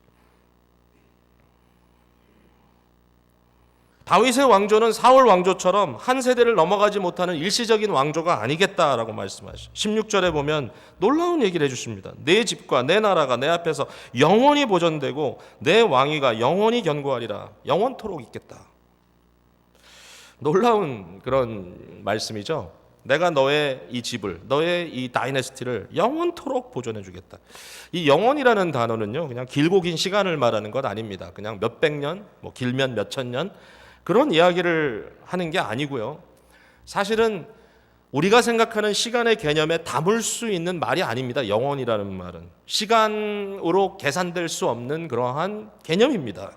다윗의 왕조는 사울 왕조처럼 한 세대를 넘어가지 못하는 일시적인 왕조가 아니겠다라고 말씀하시죠. 16절에 보면 놀라운 얘기를 해주십니다. 내 집과 내 나라가 내 앞에서 영원히 보존되고 내 왕위가 영원히 견고하리라. 영원토록 있겠다. 놀라운 그런 말씀이죠. 내가 너의 이 집을, 너의 이 다이내스티를 영원토록 보존해 주겠다. 이 영원이라는 단어는요, 그냥 길고 긴 시간을 말하는 것 아닙니다. 그냥 몇백 년, 뭐 길면 몇천 년 그런 이야기를 하는 게 아니고요. 사실은 우리가 생각하는 시간의 개념에 담을 수 있는 말이 아닙니다. 영원이라는 말은 시간으로 계산될 수 없는 그러한 개념입니다.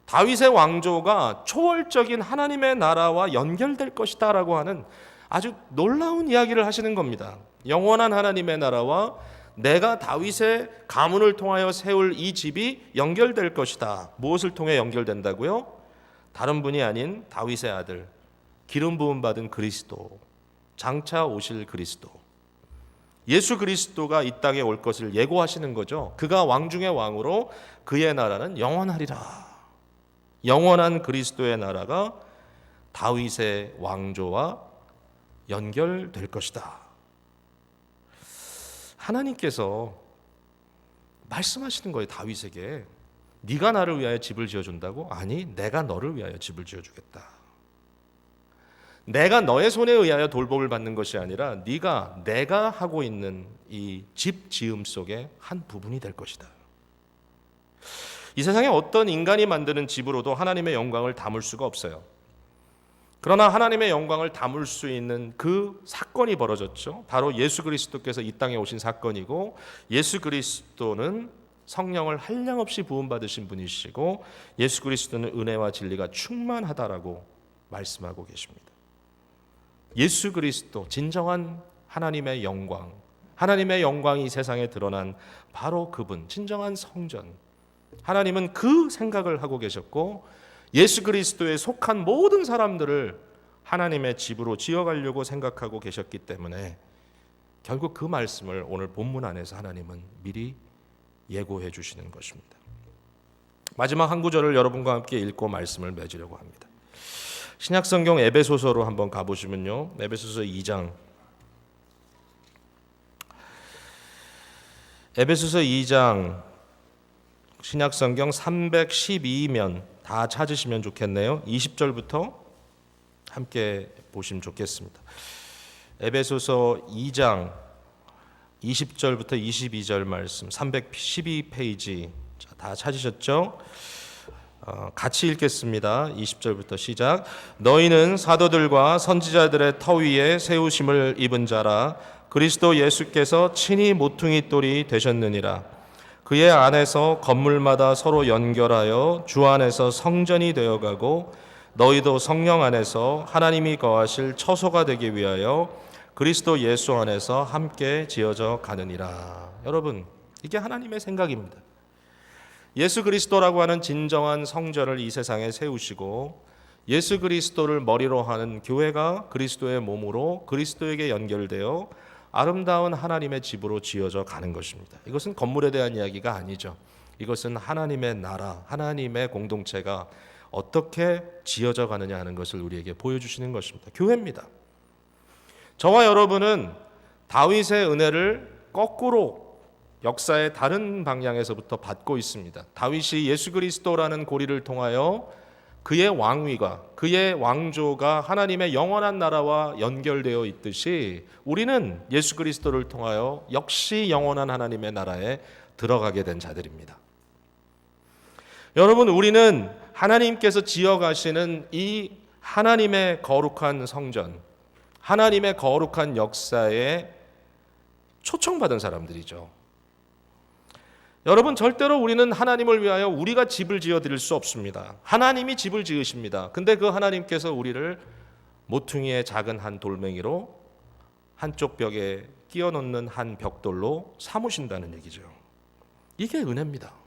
다윗의 왕조가 초월적인 하나님의 나라와 연결될 것이다 라고 하는 아주 놀라운 이야기를 하시는 겁니다. 영원한 하나님의 나라와 내가 다윗의 가문을 통하여 세울 이 집이 연결될 것이다. 무엇을 통해 연결된다고요? 다른 분이 아닌 다윗의 아들, 기름 부음 받은 그리스도, 장차 오실 그리스도, 예수 그리스도가 이 땅에 올 것을 예고하시는 거죠. 그가 왕 중의 왕으로 그의 나라는 영원하리라. 영원한 그리스도의 나라가 다윗의 왕조와 연결될 것이다. 하나님께서 말씀하시는 거예요. 다윗에게 네가 나를 위하여 집을 지어준다고? 아니, 내가 너를 위하여 집을 지어주겠다. 내가 너의 손에 의하여 돌봄을 받는 것이 아니라 내가 하고 있는 이 집 지음 속의 한 부분이 될 것이다. 이 세상에 어떤 인간이 만드는 집으로도 하나님의 영광을 담을 수가 없어요. 그러나 하나님의 영광을 담을 수 있는 그 사건이 벌어졌죠. 바로 예수 그리스도께서 이 땅에 오신 사건이고, 예수 그리스도는 성령을 한량없이 부음받으신 분이시고 예수 그리스도는 은혜와 진리가 충만하다라고 말씀하고 계십니다. 예수 그리스도, 진정한 하나님의 영광, 하나님의 영광이 세상에 드러난 바로 그분, 진정한 성전. 하나님은 그 생각을 하고 계셨고 예수 그리스도에 속한 모든 사람들을 하나님의 집으로 지어가려고 생각하고 계셨기 때문에 결국 그 말씀을 오늘 본문 안에서 하나님은 미리 예고해 주시는 것입니다. 마지막 한 구절을 여러분과 함께 읽고 말씀을 맺으려고 합니다. 신약성경 에베소서로 한번 가보시면요. 에베소서 2장. 에베소서 2장 신약성경 312면 다 찾으시면 좋겠네요. 20절부터 함께 보시면 좋겠습니다. 에베소서 2장 20절부터 22절 말씀 312페이지 다 찾으셨죠? 같이 읽겠습니다. 20절부터 시작. 너희는 사도들과 선지자들의 터 위에 세우심을 입은 자라. 그리스도 예수께서 친히 모퉁이 돌이 되셨느니라. 그의 안에서 건물마다 서로 연결하여 주 안에서 성전이 되어가고 너희도 성령 안에서 하나님이 거하실 처소가 되기 위하여 그리스도 예수 안에서 함께 지어져 가느니라. 여러분, 이게 하나님의 생각입니다. 예수 그리스도라고 하는 진정한 성전을 이 세상에 세우시고 예수 그리스도를 머리로 하는 교회가 그리스도의 몸으로 그리스도에게 연결되어 아름다운 하나님의 집으로 지어져 가는 것입니다. 이것은 건물에 대한 이야기가 아니죠. 이것은 하나님의 나라, 하나님의 공동체가 어떻게 지어져 가느냐 하는 것을 우리에게 보여주시는 것입니다. 교회입니다. 저와 여러분은 다윗의 은혜를 거꾸로 역사의 다른 방향에서부터 받고 있습니다. 다윗이 예수 그리스도라는 고리를 통하여 그의 왕위가, 그의 왕조가 하나님의 영원한 나라와 연결되어 있듯이 우리는 예수 그리스도를 통하여 역시 영원한 하나님의 나라에 들어가게 된 자들입니다. 여러분, 우리는 하나님께서 지어가시는 이 하나님의 거룩한 성전, 하나님의 거룩한 역사에 초청받은 사람들이죠. 여러분, 절대로 우리는 하나님을 위하여 우리가 집을 지어 드릴 수 없습니다. 하나님이 집을 지으십니다. 근데 그 하나님께서 우리를 모퉁이의 작은 한 돌멩이로 한쪽 벽에 끼워 넣는 한 벽돌로 삼으신다는 얘기죠. 이게 은혜입니다.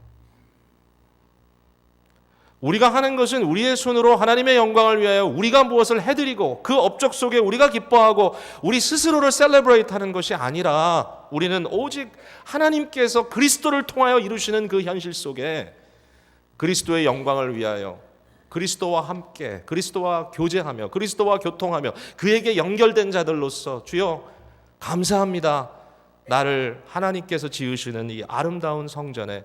우리가 하는 것은 우리의 손으로 하나님의 영광을 위하여 우리가 무엇을 해드리고 그 업적 속에 우리가 기뻐하고 우리 스스로를 셀레브레이트 하는 것이 아니라 우리는 오직 하나님께서 그리스도를 통하여 이루시는 그 현실 속에 그리스도의 영광을 위하여 그리스도와 함께 그리스도와 교제하며 그리스도와 교통하며 그에게 연결된 자들로서 주여 감사합니다. 나를 하나님께서 지으시는 이 아름다운 성전에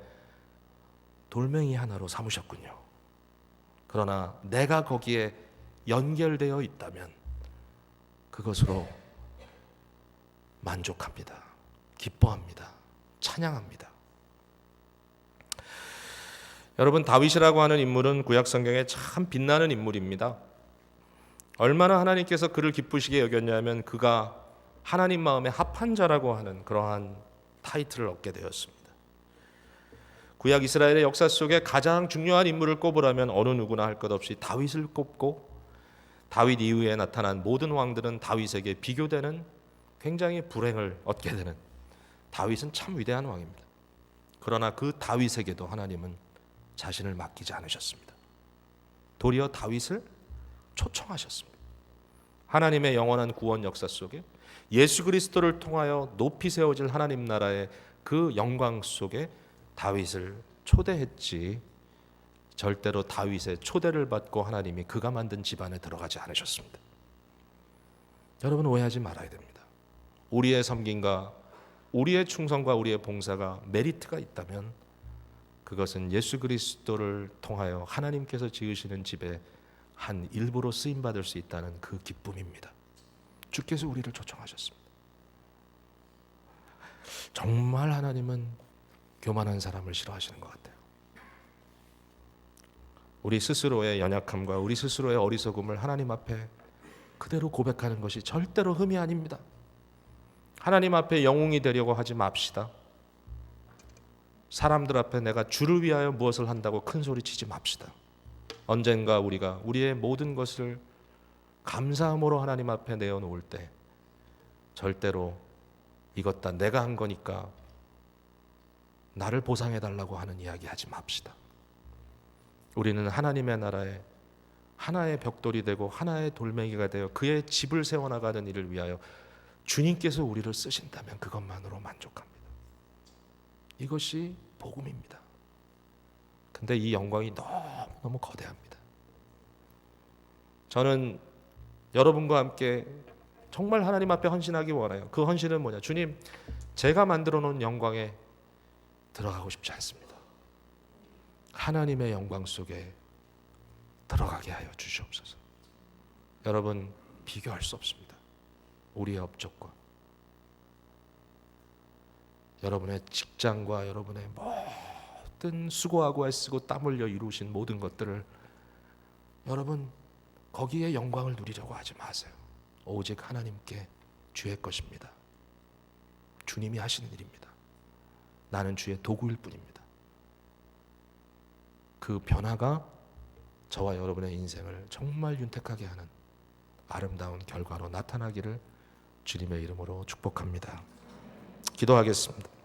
돌멩이 하나로 삼으셨군요. 그러나 내가 거기에 연결되어 있다면 그것으로 만족합니다. 기뻐합니다. 찬양합니다. 여러분, 다윗이라고 하는 인물은 구약 성경에 참 빛나는 인물입니다. 얼마나 하나님께서 그를 기쁘시게 여겼냐면 그가 하나님 마음에 합한 자라고 하는 그러한 타이틀을 얻게 되었습니다. 구약 이스라엘의 역사 속에 가장 중요한 인물을 꼽으라면 어느 누구나 할 것 없이 다윗을 꼽고 다윗 이후에 나타난 모든 왕들은 다윗에게 비교되는 굉장히 불행을 얻게 되는 다윗은 참 위대한 왕입니다. 그러나 그 다윗에게도 하나님은 자신을 맡기지 않으셨습니다. 도리어 다윗을 초청하셨습니다. 하나님의 영원한 구원 역사 속에 예수 그리스도를 통하여 높이 세워질 하나님 나라의 그 영광 속에 다윗을 초대했지 절대로 다윗의 초대를 받고 하나님이 그가 만든 집안에 들어가지 않으셨습니다. 여러분, 오해하지 말아야 됩니다. 우리의 섬김과 우리의 충성과 우리의 봉사가 메리트가 있다면 그것은 예수 그리스도를 통하여 하나님께서 지으시는 집의 한 일부로 쓰임받을 수 있다는 그 기쁨입니다. 주께서 우리를 초청하셨습니다. 정말 하나님은 교만한 사람을 싫어하시는 것 같아요. 우리 스스로의 연약함과 우리 스스로의 어리석음을 하나님 앞에 그대로 고백하는 것이 절대로 흠이 아닙니다. 하나님 앞에 영웅이 되려고 하지 맙시다. 사람들 앞에 내가 주를 위하여 무엇을 한다고 큰 소리 치지 맙시다. 언젠가 우리가 우리의 모든 것을 감사함으로 하나님 앞에 내어놓을 때 절대로 이것 다 내가 한 거니까 나를 보상해달라고 하는 이야기 하지 맙시다. 우리는 하나님의 나라에 하나의 벽돌이 되고 하나의 돌멩이가 되어 그의 집을 세워나가는 일을 위하여 주님께서 우리를 쓰신다면 그것만으로 만족합니다. 이것이 복음입니다. 근데 이 영광이 너무 거대합니다. 저는 여러분과 함께 정말 하나님 앞에 헌신하기 원해요. 그 헌신은 뭐냐? 주님, 제가 만들어 놓은 영광에 들어가고 싶지 않습니다. 하나님의 영광 속에 들어가게 하여 주시옵소서. 여러분, 비교할 수 없습니다. 우리의 업적과 여러분의 직장과 여러분의 어쨌든 수고하고 애쓰고 땀 흘려 이루신 모든 것들을 여러분 거기에 영광을 누리려고 하지 마세요. 오직 하나님께 주의 것입니다. 주님이 하시는 일입니다. 나는 주의 도구일 뿐입니다. 그 변화가 저와 여러분의 인생을 정말 윤택하게 하는 아름다운 결과로 나타나기를 주님의 이름으로 축복합니다. 기도하겠습니다.